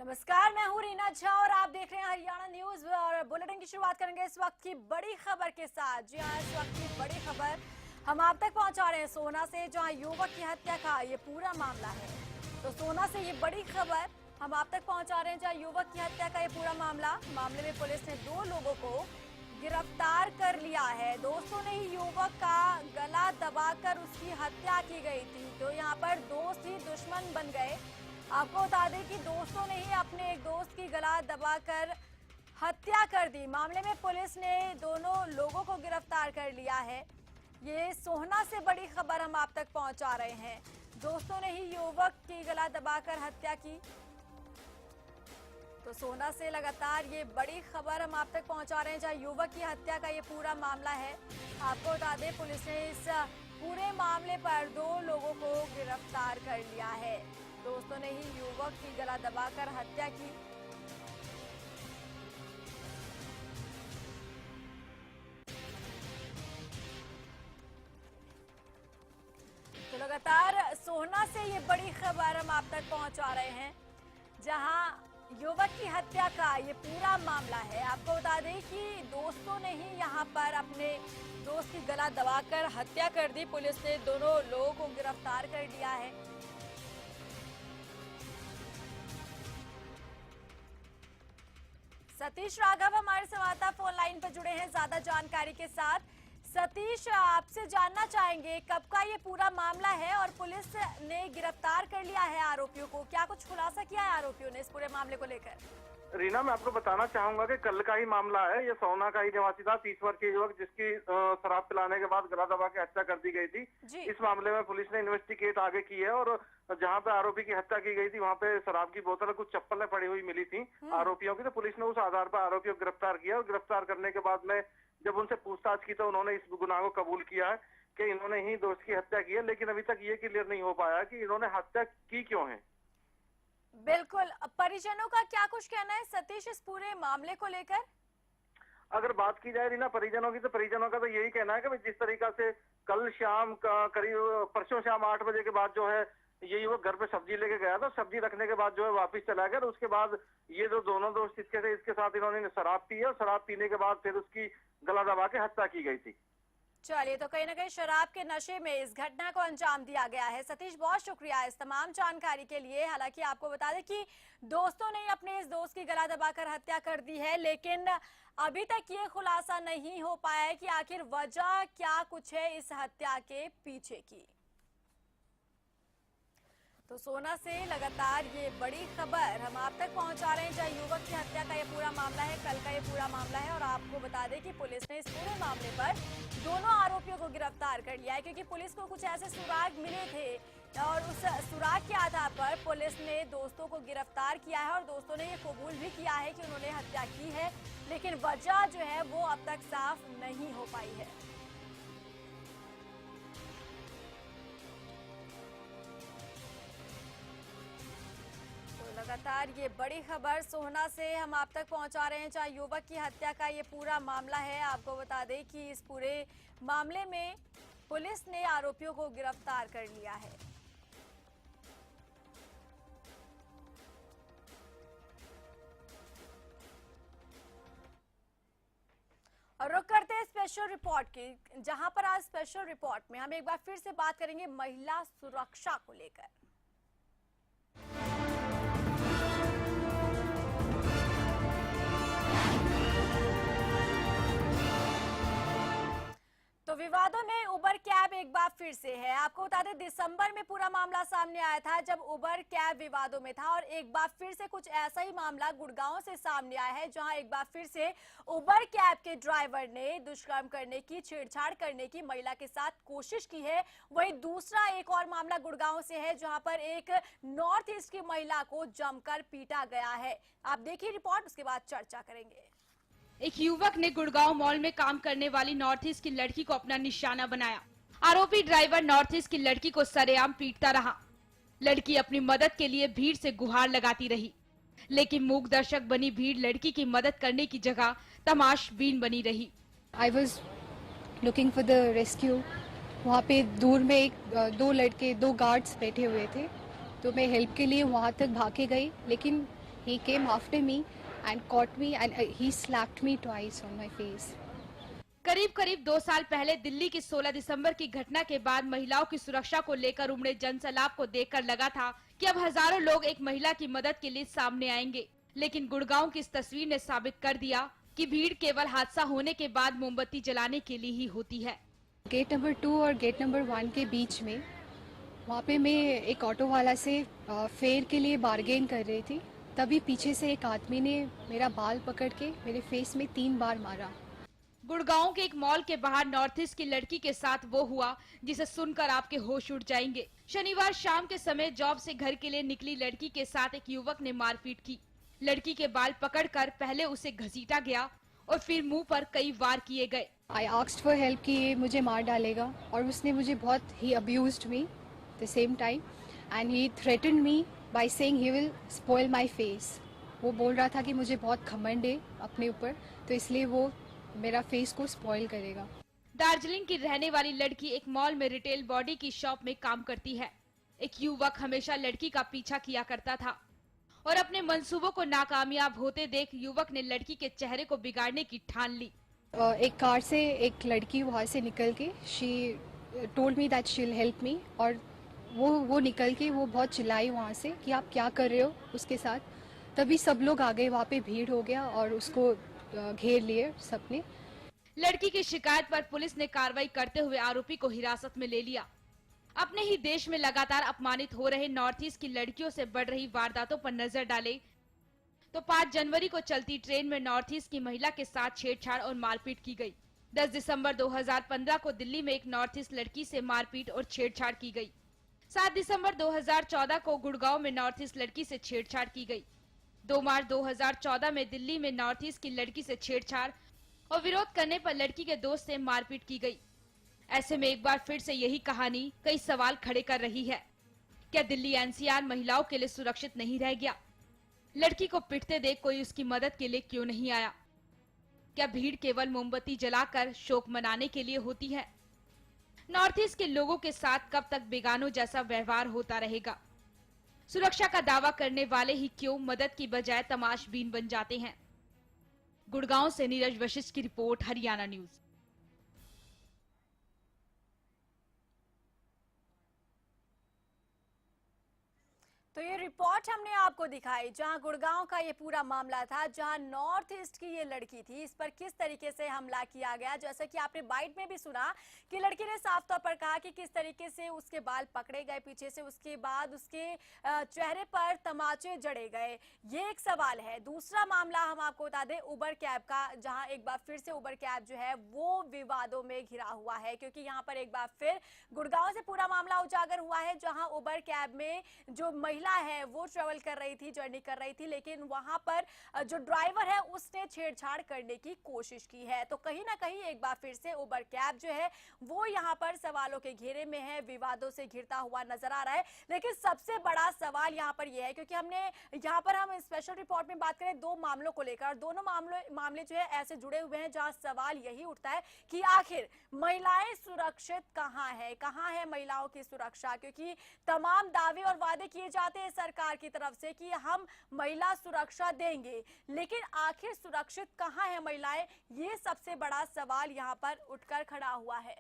नमस्कार, मैं हूं रीना झा और आप देख रहे हैं हरियाणा न्यूज। और बुलेटिन की शुरुआत करेंगे इस वक्त की बड़ी खबर के साथ। जी हां, इस वक्त की बड़ी खबर हम आप तक पहुंचा रहे हैं सोहना से, जहां युवक की हत्या का ये पूरा मामला है। तो सोहना से ये बड़ी खबर हम आप तक पहुंचा रहे हैं, जहां युवक की हत्या का ये पूरा मामले में पुलिस ने 2 लोगों को गिरफ्तार कर लिया है। दोस्तों ने ही युवक का गला दबाकर उसकी हत्या की गई थी। तो यहाँ पर दोस्त ही दुश्मन बन गए। आपको बता दें कि दोस्तों ने ही अपने एक दोस्त की गला दबाकर हत्या कर दी। मामले में पुलिस ने दोनों लोगों को गिरफ्तार कर लिया है। ये सोहना से बड़ी खबर हम आप तक पहुंचा रहे हैं। दोस्तों ने ही युवक की गला दबाकर हत्या की। तो सोहना से लगातार ये बड़ी खबर हम आप तक पहुंचा रहे हैं, जहां युवक की हत्या का ये पूरा मामला है। आपको बता दें, पुलिस ने इस पूरे मामले पर 2 लोगों को गिरफ्तार कर लिया है। दोस्तों ने ही युवक की गला दबाकर हत्या की। तो लगातार सोहना से ये बड़ी खबर हम आप तक पहुंचा रहे हैं, जहां युवक की हत्या का ये पूरा मामला है। आपको बता दें कि दोस्तों ने ही यहां पर अपने दोस्त की गला दबाकर हत्या कर दी। पुलिस ने दोनों लोगों को गिरफ्तार कर लिया है। सतीश राघव हमारे संवाददाता फोन लाइन पर जुड़े हैं ज्यादा जानकारी के साथ। सतीश, आपसे जानना चाहेंगे कब का ये पूरा मामला है और पुलिस ने गिरफ्तार कर लिया है आरोपियों को। क्या कुछ खुलासा किया है आरोपियों ने इस पूरे मामले को लेकर? रीना, मैं आपको बताना चाहूंगा कि कल का ही मामला है। ये सोहना का ही निवासी था, 30 वर्षीय युवक, जिसकी शराब पिलाने के बाद गला दबा के हत्या कर दी गई थी। इस मामले में पुलिस ने इन्वेस्टिगेट आगे की है और जहां पे आरोपी की हत्या की गई थी वहां पे शराब की बोतल, कुछ चप्पलें पड़ी हुई मिली थी आरोपियों की। तो पुलिस ने उस आधार पर आरोपियों को गिरफ्तार किया और गिरफ्तार करने के बाद में जब उनसे पूछताछ की तो उन्होंने इस गुनाह को कबूल किया है कि इन्होंने ही दोस्त की हत्या की है। लेकिन अभी तक ये क्लियर नहीं हो पाया कि इन्होंने हत्या की क्यों है। बिल्कुल, परिजनों का क्या कुछ कहना है सतीश इस पूरे मामले को लेकर? अगर बात की जाए रीना परिजनों की, तो परिजनों का तो यही कहना है कि जिस तरीका से कल शाम का करीब परसों शाम 8 बजे के बाद जो है ये युवक घर पे सब्जी लेके गया था। सब्जी रखने के बाद जो है वापस चला गया। उसके बाद ये जो दोनों दोस्त इसके थे, इसके साथ इन्होंने शराब पी है और शराब पीने के बाद फिर उसकी गला दबा के हत्या की गई थी। चलिए, तो कहीं ना कहीं शराब के नशे में इस घटना को अंजाम दिया गया है। सतीश, बहुत शुक्रिया इस तमाम जानकारी के लिए। हालांकि आपको बता दें कि दोस्तों ने अपने इस दोस्त की गला दबाकर हत्या कर दी है, लेकिन अभी तक ये खुलासा नहीं हो पाया है कि आखिर वजह क्या कुछ है इस हत्या के पीछे की। तो सोहना से लगातार ये बड़ी खबर हम आप तक पहुंचा रहे हैं, जहां युवक की हत्या का ये पूरा मामला है, कल का ये पूरा मामला है। और आपको बता दें कि पुलिस ने इस पूरे मामले पर दोनों आरोपियों को गिरफ्तार कर लिया है, क्योंकि पुलिस को कुछ ऐसे सुराग मिले थे और उस सुराग के आधार पर पुलिस ने दोस्तों को गिरफ्तार किया है। और दोस्तों ने ये कबूल भी किया है कि उन्होंने हत्या की है, लेकिन वजह जो है वो अब तक साफ नहीं हो पाई है। लगातार ये बड़ी खबर सोहना से हम आप तक पहुंचा रहे हैं, जहां युवक की हत्या का ये पूरा मामला है। आपको बता दें कि इस पूरे मामले में पुलिस ने आरोपियों को गिरफ्तार कर लिया है। और रुक करते हैं स्पेशल रिपोर्ट की, जहां पर आज स्पेशल रिपोर्ट में हम एक बार फिर से बात करेंगे महिला सुरक्षा को लेकर। तो विवादों में उबर कैब एक बार फिर से है। आपको बता दें, दिसंबर में पूरा मामला सामने आया था जब उबर कैब विवादों में था, और एक बार फिर से कुछ ऐसा ही मामला गुड़गांव से सामने आया है, जहां एक बार फिर से उबर कैब के ड्राइवर ने दुष्कर्म करने की, छेड़छाड़ करने की महिला के साथ कोशिश की है। वहीं दूसरा एक और मामला गुड़गांव से है, जहां पर एक नॉर्थ ईस्ट की महिला को जमकर पीटा गया है। आप देखिए रिपोर्ट, उसके बाद चर्चा करेंगे। एक युवक ने गुड़गांव मॉल में काम करने वाली नॉर्थ ईस्ट की लड़की को अपना निशाना बनाया। आरोपी ड्राइवर नॉर्थ ईस्ट की लड़की को सरेआम पीटता रहा। लड़की अपनी मदद के लिए भीड़ से गुहार लगाती रही, लेकिन मूक दर्शक बनी भीड़ लड़की की मदद करने की जगह तमाशबीन बनी रही। I was looking for the rescue. वहाँ पे दूर में दो गार्ड्स बैठे हुए थे, तो मैं हेल्प के लिए वहाँ तक भाग के गई, लेकिन he came after me and caught me and he slapped me twice on my face. करीब करीब 2 साल पहले दिल्ली की 16 दिसंबर की घटना के बाद महिलाओं की सुरक्षा को लेकर उमड़े जनसैलाब को देखकर लगा था कि अब हजारों लोग एक महिला की मदद के लिए सामने आएंगे, लेकिन गुड़गांव की इस तस्वीर ने साबित कर दिया कि भीड़ केवल हादसा होने के बाद मोमबत्ती जलाने के लिए ही होती है। गेट नंबर 2 और गेट नंबर 1 के बीच में वहाँ पे मैं एक ऑटो वाला से फेयर के लिए बार्गेन कर रही थी, तभी पीछे से एक आदमी ने मेरा बाल पकड़ के मेरे फेस में 3 बार मारा। गुड़गांव के एक मॉल के बाहर नॉर्थ ईस्ट की लड़की के साथ वो हुआ जिसे सुनकर आपके होश उड़ जाएंगे। शनिवार शाम के समय जॉब से घर के लिए निकली लड़की के साथ एक युवक ने मारपीट की। लड़की के बाल पकड़कर पहले उसे घसीटा गया और फिर मुंह पर कई वार किए गए। I asked for help कि ये मुझे मार डालेगा और उसने मुझे बहुत ही abused me the same time and he threatened me by saying he will spoil my face। वो बोल रहा था कि मुझे बहुत घमंड है अपने ऊपर, तो इसलिए वो मेरा फेस को स्पॉइल करेगा। दार्जिलिंग की रहने वाली लड़की एक मॉल में रिटेल बॉडी की शॉप में काम करती है। एक युवक हमेशा लड़की का पीछा किया करता था और अपने मंसूबों को नाकामयाब होते देख युवक ने लड़की के चेहरे को बिगाड़ने की ठान ली। एक कार से एक लड़की वहाँ से निकल के she told me that she will help me और वो निकल के वो बहुत चिल्लाई वहाँ से कि आप क्या कर रहे हो उसके साथ। तभी सब लोग आ गए, वहाँ पे भीड़ हो गया और उसको घेर लिए सबने। लड़की की शिकायत पर पुलिस ने कार्रवाई करते हुए आरोपी को हिरासत में ले लिया। अपने ही देश में लगातार अपमानित हो रहे नॉर्थ ईस्ट की लड़कियों से बढ़ रही वारदातों पर नजर डाले तो 5 जनवरी को चलती ट्रेन में नॉर्थ ईस्ट की महिला के साथ छेड़छाड़ और मारपीट की गई। 10 दिसंबर 2015 को दिल्ली में एक नॉर्थ ईस्ट लड़की से मारपीट और छेड़छाड़ की गई। 7 दिसंबर 2014 को गुड़गांव में नॉर्थ ईस्ट लड़की से छेड़छाड़ की गई। 2 मार्च 2014 में दिल्ली में नॉर्थ ईस्ट की लड़की से छेड़छाड़ और विरोध करने पर लड़की के दोस्त से मारपीट की गई। ऐसे में एक बार फिर से यही कहानी कई सवाल खड़े कर रही है। क्या दिल्ली एनसीआर महिलाओं के लिए सुरक्षित नहीं रह गया? लड़की को पिटते देख कोई उसकी मदद के लिए क्यों नहीं आया? क्या भीड़ केवल मोमबत्ती जलाकर शोक मनाने के लिए होती है? नॉर्थ ईस्ट के लोगों के साथ कब तक बेगानों जैसा व्यवहार होता रहेगा? सुरक्षा का दावा करने वाले ही क्यों मदद की बजाय तमाशबीन बन जाते हैं? गुड़गांव से नीरज वशिष्ठ की रिपोर्ट, हरियाणा न्यूज। तो ये रिपोर्ट हमने आपको दिखाई जहां गुड़गांव का ये पूरा मामला था, जहां नॉर्थ ईस्ट की ये लड़की थी, इस पर किस तरीके से हमला किया गया। जैसा कि आपने बाइट में भी सुना कि लड़की ने साफ तौर पर कहा कि किस तरीके से उसके बाल पकड़े गए पीछे से, उसके बाद उसके चेहरे पर तमाचे जड़े गए। ये एक सवाल है। दूसरा मामला हम आपको बता दें उबर कैब का, जहां एक बार फिर से उबर कैब जो है वो विवादों में घिरा हुआ है, क्योंकि यहाँ पर एक बार फिर गुड़गांव से पूरा मामला उजागर हुआ है, जहां उबर कैब में जो महिला है वो ट्रेवल कर रही थी, जर्नी कर रही थी, लेकिन वहां पर जो ड्राइवर है उसने छेड़छाड़ करने की कोशिश की है। तो कहीं ना कहीं एक बार फिर से उबर कैब जो है वो यहां पर सवालों के घेरे में है, विवादों से घिरता हुआ नजर आ रहा है। लेकिन सबसे बड़ा सवाल यहां पर यह है, क्योंकि हम स्पेशल रिपोर्ट में बात करें 2 मामलों को लेकर, दोनों मामले जो है ऐसे जुड़े हुए हैं जहां सवाल यही उठता है कि आखिर महिलाएं सुरक्षित कहां है महिलाओं की सुरक्षा? क्योंकि तमाम दावे और वादे किए जाते हैं सरकार की तरफ से कि हम महिला सुरक्षा देंगे, लेकिन आखिर सुरक्षित कहां है महिलाएं? ये सबसे बड़ा सवाल यहां पर उठकर खड़ा हुआ है।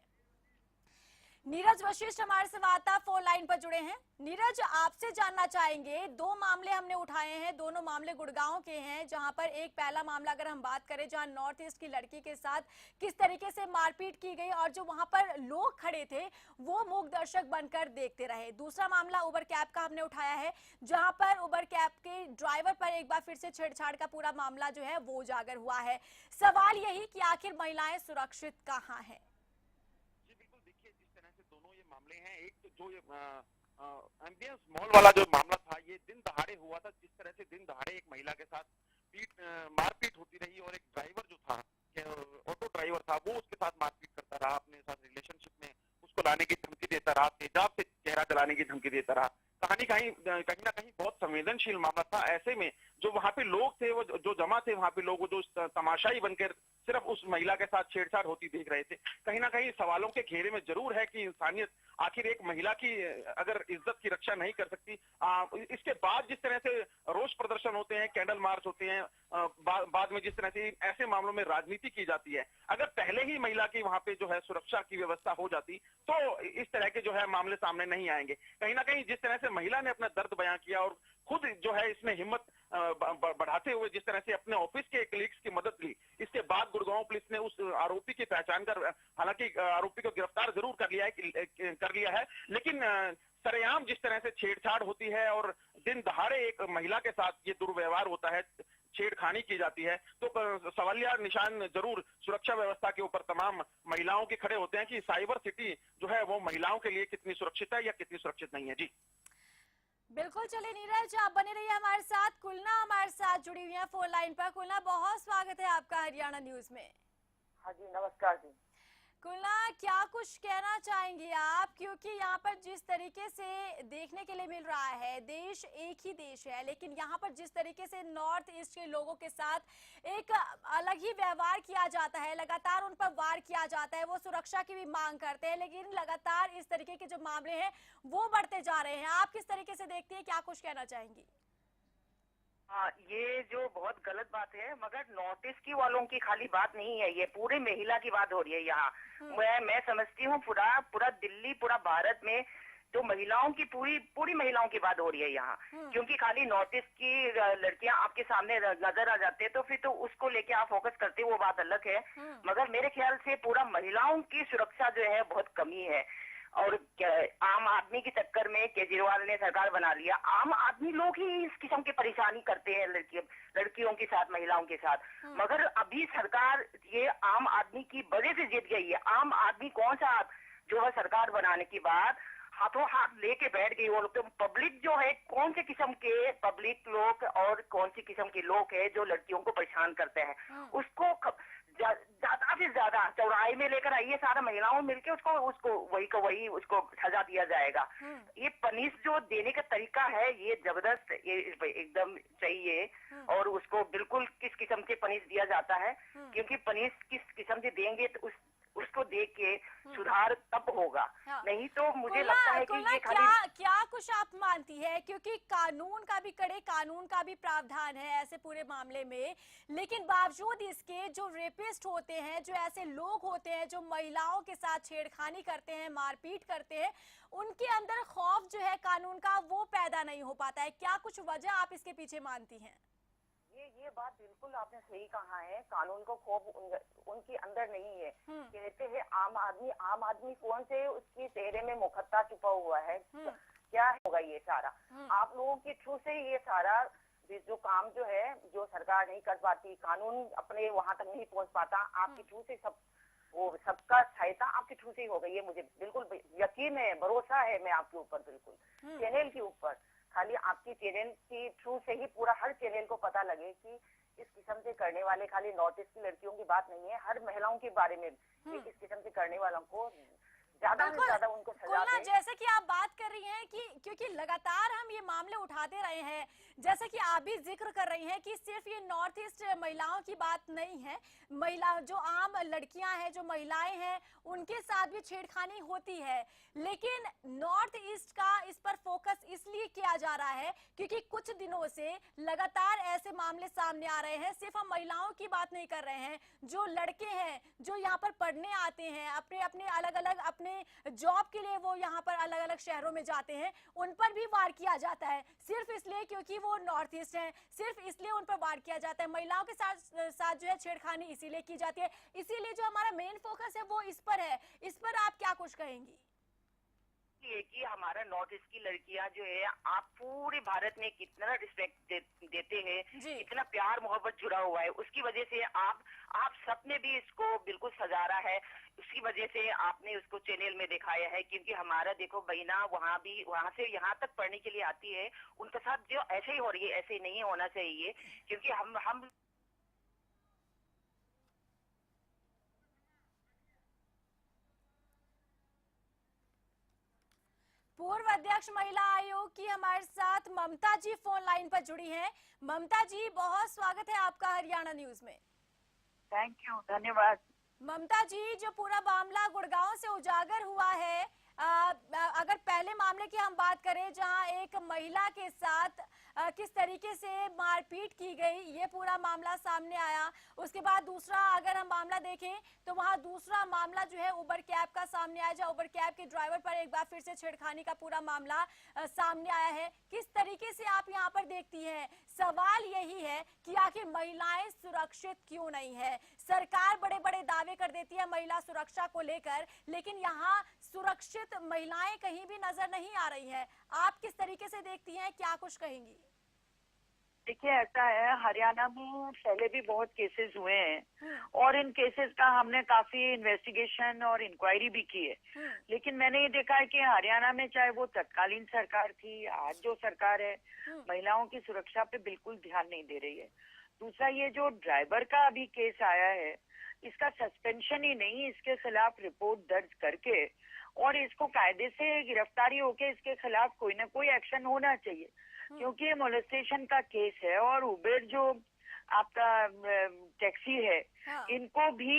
नीरज वशिष्ठ हमारे संवाददाता फोन लाइन पर जुड़े हैं। नीरज, आपसे जानना चाहेंगे, 2 मामले हमने उठाए हैं, दोनों मामले गुड़गांव के हैं, जहां पर एक पहला मामला अगर हम बात करें जहां नॉर्थ ईस्ट की लड़की के साथ किस तरीके से मारपीट की गई और जो वहां पर लोग खड़े थे वो मूक दर्शक बनकर देखते रहे। दूसरा मामला उबर कैब का हमने उठाया है, जहां पर उबर कैब के ड्राइवर पर एक बार फिर से छेड़छाड़ का पूरा मामला जो है वो उजागर हुआ है। सवाल यही कि आखिर महिलाएं सुरक्षित कहां है? दोनों ये मामले हैं। एक तो जो एम्बियंस मॉल वाला जो मामला था, ये दिन दहाड़े हुआ था। जिस तरह से दिन दहाड़े एक महिला के साथ मारपीट होती रही और एक ड्राइवर जो था, ऑटो ड्राइवर था, वो उसके साथ मारपीट करता रहा, अपने साथ रिलेशनशिप में उसको लाने की धमकी देता रहा, तेजाब से चेहरा जलाने की धमकी देता रहा। कहानी कहीं ना कहीं बहुत संवेदनशील मामला था। ऐसे में जो वहाँ पे लोग थे, वो जो जमा थे वहाँ पे लोग, जो तमाशाई बनकर सिर्फ उस महिला के साथ छेड़छाड़ होती देख रहे थे। कहीं ना कहीं सवालों के घेरे में जरूर है कि इंसानियत आखिर एक महिला की अगर इज्जत की रक्षा नहीं कर सकती, इसके बाद जिस तरह से रोष प्रदर्शन होते हैं, कैंडल मार्च होते हैं, बाद में जिस तरह से ऐसे मामलों में राजनीति की जाती है, अगर पहले ही महिला की वहां पे जो है सुरक्षा की व्यवस्था हो जाती तो इस तरह के जो है मामले सामने नहीं आएंगे। कहीं ना कहीं जिस तरह से महिला ने अपना दर्द बयां किया और खुद जो है इसने हिम्मत बढ़ाते हुए जिस तरह से अपने ऑफिस के कलीग्स की मदद ली, इसके बाद गुड़गांव पुलिस ने उस आरोपी की पहचान कर, हालांकि आरोपी को गिरफ्तार जरूर कर लिया है, लेकिन सरेआम जिस तरह से छेड़छाड़ होती है और दिन दहाड़े एक महिला के साथ ये दुर्व्यवहार होता है, छेड़खानी की जाती है, तो सवालिया निशान जरूर सुरक्षा व्यवस्था के ऊपर तमाम महिलाओं के खड़े होते हैं कि साइबर सिटी जो है वो महिलाओं के लिए कितनी सुरक्षित है या कितनी सुरक्षित नहीं है। जी बिल्कुल, चलिए नीरज आप बने रहिए हमारे साथ। कुलना हमारे साथ जुड़ी हुई है फोन लाइन पर। कुलना, बहुत स्वागत है आपका हरियाणा न्यूज में। हाँ जी, नमस्कार जी। कुलना, क्या कुछ कहना चाहेंगे आप, क्योंकि यहाँ पर जिस तरीके से देखने के लिए मिल रहा है, देश एक ही देश है, लेकिन यहाँ पर जिस तरीके से नॉर्थ ईस्ट के लोगों के साथ एक अलग ही व्यवहार किया जाता है, लगातार उन पर वार किया जाता है, वो सुरक्षा की भी मांग करते हैं, लेकिन लगातार इस तरीके के जो मामले हैं वो बढ़ते जा रहे हैं। आप किस तरीके से देखती है, क्या कुछ कहना चाहेंगी? हाँ, ये जो बहुत गलत बात है, मगर नॉर्थ ईस्ट की वालों की खाली बात नहीं है, ये पूरे महिला की बात हो रही है यहाँ। मैं समझती हूँ पूरा दिल्ली, पूरा भारत में जो महिलाओं की पूरी महिलाओं की बात हो रही है यहाँ, क्योंकि खाली नॉर्थ ईस्ट की लड़कियां आपके सामने नजर आ जाते हैं तो फिर तो उसको लेके आप फोकस करते हो, वो बात अलग है। मगर मेरे ख्याल से पूरा महिलाओं की सुरक्षा जो है बहुत कमी है। और आम आदमी के चक्कर में केजरीवाल ने सरकार बना लिया। आम आदमी लोग ही इस किस्म की परेशानी करते हैं लड़कियों के साथ, महिलाओं के साथ। मगर अभी सरकार ये आम आदमी की वजह से जीत गई है। आम आदमी कौन सा जो है सरकार बनाने के बाद हाथों हाथ लेके बैठ गई वो लोग। तो पब्लिक जो है, कौन से किस्म के पब्लिक लोग और कौन सी किस्म के लोग है जो लड़कियों को परेशान करते हैं, उसको ज्यादा से ज्यादा चौराहे में लेकर आइए, सारा महिलाओं मिलके वही उसको सजा दिया जाएगा। ये पनिश जो देने का तरीका है ये जबरदस्त, ये एकदम चाहिए। और उसको बिल्कुल किस किस्म से पनिश दिया जाता है, क्योंकि पनिश किस किस्म से देंगे तो उसको देख के सुधार तब होगा। नहीं तो मुझे लगता है कि ये क्या कुछ आप मानती है, क्योंकि कानून का भी कड़े कानून का भी प्रावधान है ऐसे पूरे मामले में, लेकिन बावजूद इसके जो रेपिस्ट होते हैं, जो ऐसे लोग होते हैं जो महिलाओं के साथ छेड़खानी करते हैं, मारपीट करते हैं, उनके अंदर खौफ जो है कानून का वो पैदा नहीं हो पाता है। क्या कुछ वजह आप इसके पीछे मानती हैं? ये बात बिल्कुल आपने सही कहा है। कानून को खौफ उनके अंदर नहीं है। कहते हैं आम आदमी कौन से उसके चेहरे में मुखत्ता छुपा हुआ है, क्या होगा ये सारा। आप लोगों के थ्रू से ये सारा जो काम जो है, जो सरकार नहीं कर पाती, कानून अपने वहां तक नहीं पहुंच पाता, आपके थ्रू से सबका सहायता आपके थ्रू से ही होगा। ये मुझे बिल्कुल यकीन है, भरोसा है मैं आपके ऊपर, बिल्कुल चैनल के ऊपर। खाली आपकी चैनल के थ्रू से ही पूरा हर चैनल को पता लगे कि इस किस्म से करने वाले खाली नॉर्थ ईस्ट की लड़कियों की बात नहीं है, हर महिलाओं के बारे में इस किस्म से करने वालों को ज्यादा से ज्यादा उनको सजा दें। जैसे कि आप बात कर रही हैं कि क्योंकि लगातार हम ये मामले उठाते रहे हैं, जैसे कि आप भी जिक्र कर रही हैं कि सिर्फ ये नॉर्थ ईस्ट महिलाओं की बात नहीं है, महिला जो आम लड़कियां हैं, जो महिलाएं हैं, उनके साथ भी छेड़खानी होती है। लेकिन नॉर्थ ईस्ट का इस पर फोकस इसलिए किया जा रहा है क्योंकि कुछ दिनों से लगातार ऐसे मामले सामने आ रहे हैं। सिर्फ हम महिलाओं की बात नहीं कर रहे हैं, जो लड़के हैं जो यहाँ पर पढ़ने आते हैं, अपने अलग अलग अपने जॉब के लिए वो यहाँ पर अलग अलग शहरों में जाते हैं, उन पर भी वार किया जाता है, सिर्फ इसलिए क्योंकि वो नॉर्थ ईस्ट हैं, सिर्फ इसलिए उन पर वार किया जाता है। महिलाओं के साथ जो है छेड़खानी इसीलिए की जाती है। इसीलिए जो हमारा मेन फोकस है वो इस पर है। इस पर आप क्या कुछ कहेंगी? ये कि हमारा नॉर्थ ईस्ट की लड़कियां जो है, आप पूरे भारत में कितना रिस्पेक्ट देते हैं, कितना प्यार मोहब्बत जुड़ा हुआ है, उसकी वजह से आप सबने भी इसको बिल्कुल सजारा है। उसकी वजह से आपने उसको चैनल में दिखाया है, क्योंकि हमारा देखो बहना वहाँ से यहाँ तक पढ़ने के लिए आती है, उनके साथ जो ऐसे ही हो रही है, ऐसे नहीं होना चाहिए। क्योंकि हम पूर्व अध्यक्ष महिला आयोग की हमारे साथ ममता जी फोन लाइन पर जुड़ी हैं। ममता जी, बहुत स्वागत है आपका हरियाणा न्यूज में। थैंक यू, धन्यवाद। ममता जी, जो पूरा मामला गुड़गांव से उजागर हुआ है, अगर पहले मामले की हम बात करें जहां एक महिला के साथ किस तरीके से मारपीट की गई, ये पूरा मामला सामने आया। उसके बाद दूसरा अगर हम मामला देखें तो वहां दूसरा मामला जो है उबर कैब का सामने आया, जहां उबर कैब के ड्राइवर पर एक बार फिर से छेड़खानी का पूरा मामला सामने आया है। किस तरीके से आप यहाँ पर देखती हैं? सवाल यही है कि आखिर महिलाएं सुरक्षित क्यों नहीं है? सरकार बड़े बड़े दावे कर देती है महिला सुरक्षा को लेकर, लेकिन यहाँ सुरक्षित महिलाएं कहीं भी नजर नहीं आ रही है। आप किस तरीके से देखती हैं, क्या कुछ कहेंगी? देखिए, ऐसा है, हरियाणा में पहले भी बहुत केसेस हुए हैं और इन केसेस का हमने काफी इन्वेस्टिगेशन और इंक्वायरी भी की है। लेकिन मैंने ये देखा है कि हरियाणा में चाहे वो तत्कालीन सरकार थी, आज जो सरकार है, महिलाओं की सुरक्षा पे बिल्कुल ध्यान नहीं दे रही है। दूसरा, ये जो ड्राइवर का अभी केस आया है, इसका सस्पेंशन ही नहीं, इसके खिलाफ रिपोर्ट दर्ज करके और इसको कायदे से गिरफ्तारी होके इसके खिलाफ कोई ना कोई एक्शन होना चाहिए, क्योंकि ये मोलेस्टेशन का केस है। और उबेर जो आपका टैक्सी है, इनको भी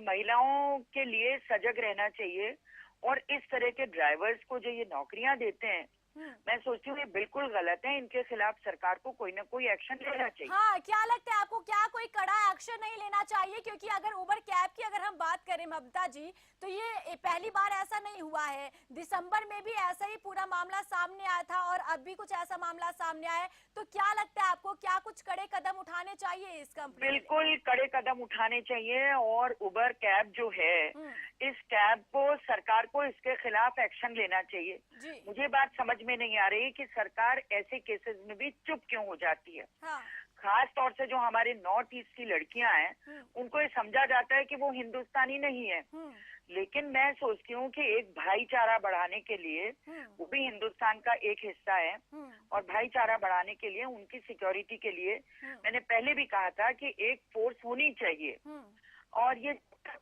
महिलाओं के लिए सजग रहना चाहिए। और इस तरह के ड्राइवर्स को जो ये नौकरियां देते हैं, मैं सोचती हूँ ये बिल्कुल गलत है। इनके खिलाफ सरकार को कोई ना कोई एक्शन लेना चाहिए। हाँ, क्या लगता है आपको, क्या कोई कड़ा एक्शन नहीं लेना चाहिए? क्योंकि अगर उबर कैब की अगर हम बात करें ममता जी, तो ये पहली बार ऐसा नहीं हुआ है। दिसंबर में भी ऐसा ही पूरा मामला सामने आया था और अब भी कुछ ऐसा मामला सामने आया है। तो क्या लगता है आपको, क्या कुछ कड़े कदम उठाने चाहिए इस कंपनी? बिल्कुल कड़े कदम उठाने चाहिए। और उबर कैब जो है, इस कैब को सरकार को इसके खिलाफ एक्शन लेना चाहिए। मुझे बात समझ में नहीं आ रही कि सरकार ऐसे केसेस में भी चुप क्यों हो जाती है। खास तौर से जो हमारे नॉर्थ ईस्ट की लड़कियां हैं, उनको ये समझा जाता है कि वो हिंदुस्तानी नहीं है। लेकिन मैं सोचती हूँ कि एक भाईचारा बढ़ाने के लिए, वो भी हिंदुस्तान का एक हिस्सा है, और भाईचारा बढ़ाने के लिए, उनकी सिक्योरिटी के लिए, मैंने पहले भी कहा था कि एक फोर्स होनी चाहिए। और ये तब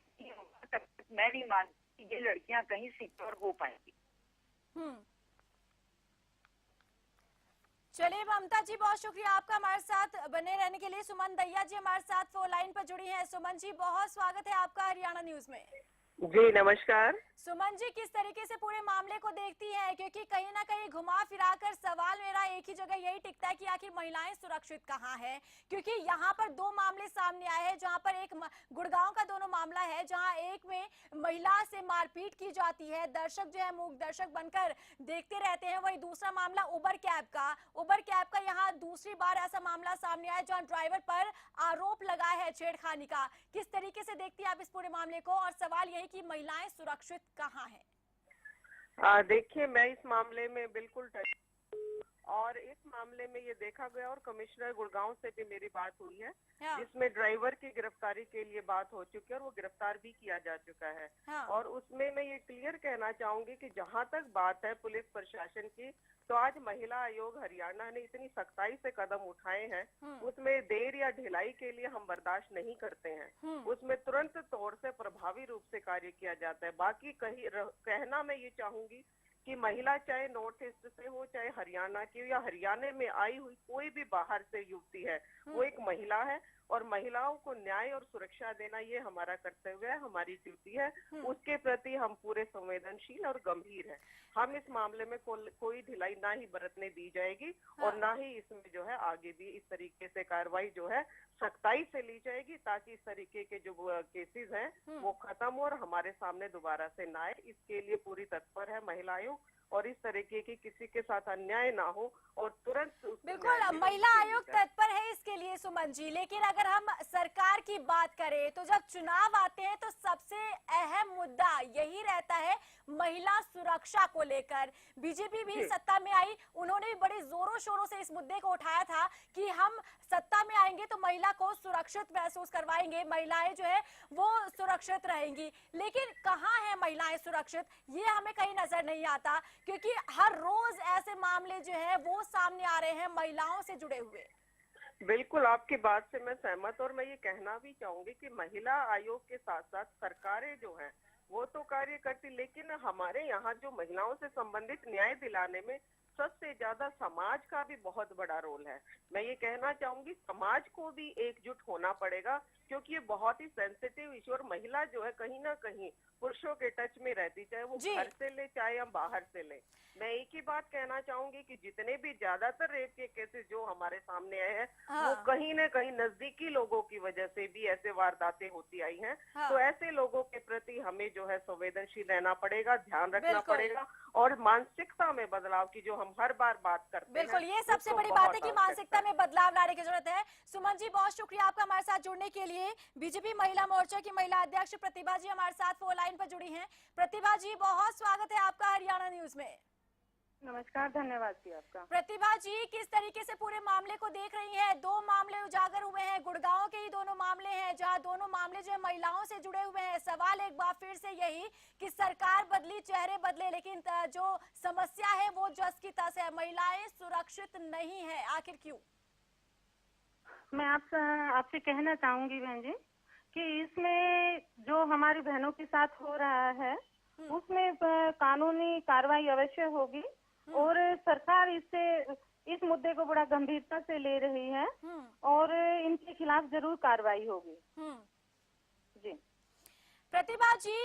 तक मैं नहीं मानती कि ये लड़कियां कहीं सिक्योर हो पाएंगी। चलिए ममता जी, बहुत शुक्रिया आपका हमारे साथ बने रहने के लिए। सुमन दैया जी हमारे साथ फोन लाइन पर जुड़ी हैं। सुमन जी, बहुत स्वागत है आपका हरियाणा न्यूज में। जी नमस्कार। सुमन जी, किस तरीके से पूरे मामले को देखती हैं? क्योंकि कहीं ना कहीं घुमा फिरा कर सवाल मेरा एक ही जगह यही टिकता है कि आखिर महिलाएं सुरक्षित कहाँ हैं? क्योंकि यहाँ पर दो मामले सामने आए हैं, जहाँ पर एक गुड़गांव का दोनों मामला है, जहाँ एक में महिला से मारपीट की जाती है, दर्शक जो है मूक दर्शक बनकर देखते रहते हैं। वही दूसरा मामला उबर कैब का यहाँ दूसरी बार ऐसा मामला सामने आया जहाँ ड्राइवर पर आरोप लगा है छेड़खानी का। किस तरीके से देखती है आप इस पूरे मामले को? और सवाल यही कि महिलाएं सुरक्षित कहाँ हैं? देखिए, मैं इस मामले में बिल्कुल और इस मामले में ये देखा गया, और कमिश्नर गुड़गांव से भी मेरी बात हुई है, जिसमें ड्राइवर की गिरफ्तारी के लिए बात हो चुकी है और वो गिरफ्तार भी किया जा चुका है। और उसमें मैं ये क्लियर कहना चाहूंगी कि जहां तक बात है पुलिस प्रशासन की, तो आज महिला आयोग हरियाणा ने इतनी सख्ताई से कदम उठाए हैं, उसमें देर या ढिलाई के लिए हम बर्दाश्त नहीं करते हैं। उसमें तुरंत तौर से प्रभावी रूप से कार्य किया जाता है। बाकी कहना मैं ये चाहूंगी कि महिला चाहे नॉर्थ ईस्ट से हो, चाहे हरियाणा की या हरियाणा में आई हुई कोई भी बाहर से युवती है, वो एक महिला है और महिलाओं को न्याय और सुरक्षा देना ये हमारा कर्तव्य है, हमारी ड्यूटी है। उसके प्रति हम पूरे संवेदनशील और गंभीर हैं। हम इस मामले में कोई ढिलाई ना ही बरतने दी जाएगी और ना ही इसमें जो है आगे भी इस तरीके से कार्रवाई जो है सख्ताई से ली जाएगी, ताकि इस तरीके के जो केसेस हैं वो खत्म हो और हमारे सामने दोबारा से ना आए। इसके लिए पूरी तत्पर है महिला आयोग, और इस तरीके की किसी के साथ अन्याय ना हो और तुरंत। बिल्कुल, महिला आयोग तत्पर है इसके लिए सुमन जी। लेकिन अगर हम सरकार की बात करें तो जब चुनाव आते हैं तो सबसे अहम मुद्दा यही रहता है महिला सुरक्षा को लेकर। बीजेपी भी सत्ता में आई, उन्होंने भी बड़े जोरों शोरों से इस मुद्दे को उठाया था कि हम सत्ता में आएंगे तो महिला को सुरक्षित महसूस करवाएंगे, महिलाएं जो है वो सुरक्षित रहेंगी। लेकिन कहाँ है महिलाएं सुरक्षित, ये हमें कहीं नजर नहीं आता, क्योंकि हर रोज ऐसे मामले जो है वो सामने आ रहे हैं महिलाओं से जुड़े हुए। बिल्कुल, आपकी बात से मैं सहमत, और मैं ये कहना भी चाहूंगी कि महिला आयोग के साथ साथ सरकारें जो हैं वो तो कार्य करती, लेकिन हमारे यहाँ जो महिलाओं से संबंधित न्याय दिलाने में सबसे ज्यादा समाज का भी बहुत बड़ा रोल है। मैं ये कहना चाहूंगी समाज को भी एकजुट होना पड़ेगा, क्योंकि ये बहुत ही सेंसिटिव इशू, और महिला जो है कहीं ना कहीं पुरुषों के टच में रहती, चाहे वो घर से ले चाहे हम बाहर से ले। मैं एक ही बात कहना चाहूंगी कि जितने भी ज्यादातर रेप के केसेस जो हमारे सामने आए हैं, वो कहीं न कहीं नजदीकी लोगों की वजह से भी ऐसे वारदातें होती आई हैं। तो ऐसे लोगों के प्रति हमें जो है संवेदनशील रहना पड़ेगा, ध्यान रखना पड़ेगा, और मानसिकता में बदलाव की जो हम हर बार बात करते हैं। बिल्कुल, ये सबसे बड़ी बात है कि मानसिकता में बदलाव लाने की जरूरत है। सुमन जी, बहुत शुक्रिया आपका हमारे साथ जुड़ने के लिए। बीजेपी महिला मोर्चा की महिला अध्यक्ष प्रतिभा जी हमारे साथ फोन लाइन पर जुड़ी हैं। प्रतिभा जी, बहुत स्वागत है आपका हरियाणा न्यूज में। नमस्कार, धन्यवाद जी आपका। प्रतिभा जी, किस तरीके से पूरे मामले को देख रही हैं? 2 मामले उजागर हुए हैं, गुड़गांव के ही दोनों मामले हैं, जहां दोनों मामले जो है महिलाओं से जुड़े हुए हैं। सवाल एक बार फिर से यही कि सरकार बदली, चेहरे बदले, लेकिन जो समस्या है वो जस की तस है, महिलाएं सुरक्षित नहीं है। आखिर क्यों? मैं आपसे कहना चाहूंगी बहन जी कि इसमें जो हमारी बहनों के साथ हो रहा है उसमें कानूनी कार्रवाई अवश्य होगी, और सरकार इस मुद्दे को बड़ा गंभीरता से ले रही है, और इनके खिलाफ जरूर कार्रवाई होगी। जी प्रतिभा जी,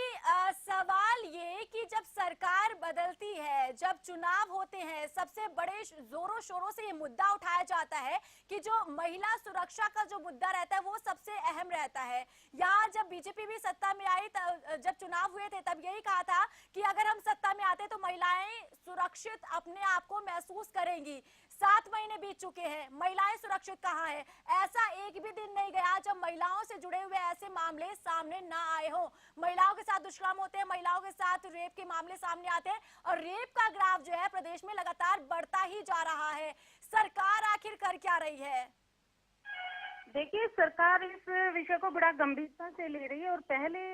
सवाल ये कि जब सरकार बदलती है, जब चुनाव होते हैं, सबसे बड़े जोरों शोरों से ये मुद्दा उठाया जाता है कि जो महिला सुरक्षा का जो मुद्दा रहता है वो सबसे अहम रहता है। यहाँ जब बीजेपी भी सत्ता में आई, जब चुनाव हुए थे, तब यही कहा था कि अगर हम सत्ता में आते तो महिलाएं सुरक्षित अपने आप को महसूस करेंगी। 7 महीने बीत चुके हैं, महिलाएं सुरक्षित कहाँ है? ऐसा एक भी दिन नहीं गया जब महिलाओं से जुड़े हुए ऐसे मामले सामने ना आए हों। महिलाओं के साथ दुष्कर्म होते हैं, महिलाओं के साथ रेप के मामले सामने आते हैं, और रेप का ग्राफ जो है प्रदेश में लगातार बढ़ता ही जा रहा है। सरकार आखिर कर क्या रही है? देखिए, सरकार इस विषय को बड़ा गंभीरता से ले रही है, और पहले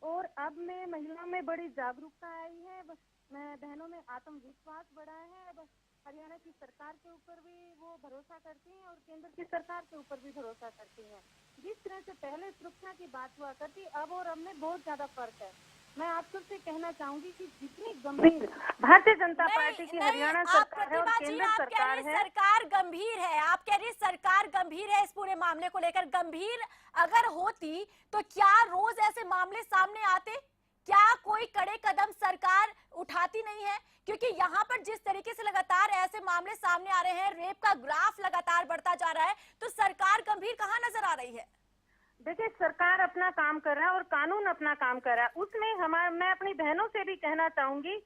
और अब में महिलाओं में बड़ी जागरूकता आई है, बहनों में आत्मविश्वास बढ़ा है। हरियाणा की सरकार के ऊपर भी वो भरोसा करती हैं, और केंद्र की सरकार के ऊपर भी भरोसा करती हैं। जिस तरह से पहले सुरक्षा की बात हुआ करती, अब और अब में बहुत ज्यादा फर्क है। मैं आप सबसे कहना चाहूंगी कि जितनी गंभीर भारतीय जनता पार्टी की हरियाणा सरकार है और केंद्र सरकार है, सरकार गंभीर है, आप कह रही सरकार गंभीर है इस पूरे मामले को लेकर। गंभीर अगर होती तो क्या रोज ऐसे मामले सामने आते? क्या कोई कड़े कदम सरकार उठाती नहीं है? क्योंकि यहाँ पर जिस तरीके से लगातार ऐसे मामले सामने आ रहे हैं, रेप का ग्राफ लगातार बढ़ता जा रहा है, तो सरकार गंभीर कहाँ नजर आ रही है? देखिए, सरकार अपना काम कर रहा है और कानून अपना काम कर रहा है। उसमें मैं अपनी बहनों से भी कहना चाहूंगी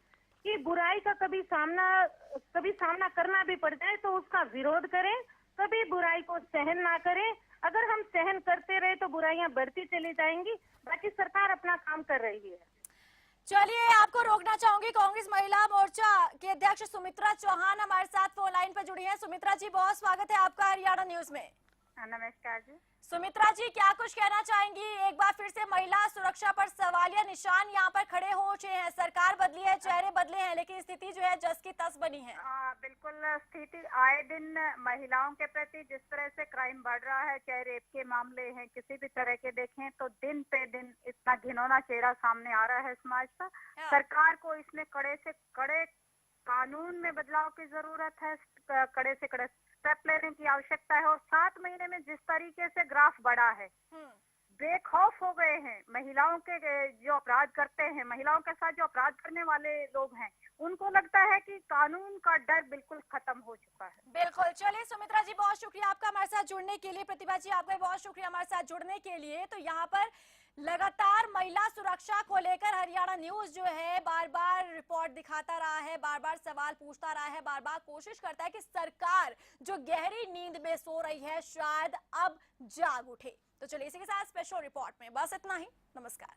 कि बुराई का कभी सामना करना भी पड़ जाए तो उसका विरोध करें, कभी बुराई को सहन ना करें। अगर हम सहन करते रहे तो बुराइयां बढ़ती चली जाएंगी। बाकी सरकार अपना काम कर रही है। चलिए, आपको रोकना चाहूंगी। कांग्रेस महिला मोर्चा के अध्यक्ष सुमित्रा चौहान हमारे साथ फोन लाइन पर जुड़ी हैं। सुमित्रा जी, बहुत स्वागत है आपका हरियाणा न्यूज में। नमस्कार जी। सुमित्रा जी, क्या कुछ कहना चाहेंगी? एक बार फिर से महिला सुरक्षा पर सवालिया निशान यहाँ पर खड़े हो चुके हैं। सरकार बदली है, चेहरे बदले हैं, लेकिन स्थिति जो है जस की तस बनी है। बिल्कुल, स्थिति आए दिन महिलाओं के प्रति जिस तरह से क्राइम बढ़ रहा है, चाहे रेप के मामले हैं, किसी भी तरह के देखें, तो दिन पे दिन इतना घिनौना चेहरा सामने आ रहा है समाज का। सरकार को इसमें कड़े से कड़े कानून में बदलाव की जरूरत है, कड़े से कड़े स्टेप लेने की आवश्यकता है। और 7 महीने में जिस तरीके से ग्राफ बढ़ा है, बेखौफ हो गए हैं। महिलाओं के जो अपराध करते हैं, महिलाओं के साथ जो अपराध करने वाले लोग हैं, उनको लगता है कि कानून का डर बिल्कुल खत्म हो चुका है। बिल्कुल। चलिए सुमित्रा जी, बहुत शुक्रिया आपका हमारे साथ जुड़ने के लिए। प्रतिभा जी, आपका बहुत शुक्रिया हमारे साथ जुड़ने के लिए। तो यहाँ पर लगातार महिला सुरक्षा को लेकर हरियाणा न्यूज जो है बार बार रिपोर्ट दिखाता रहा है, बार बार सवाल पूछता रहा है, बार बार कोशिश करता है कि सरकार जो गहरी नींद में सो रही है शायद अब जाग उठे। तो चलिए इसी के साथ स्पेशल रिपोर्ट में बस इतना ही। नमस्कार।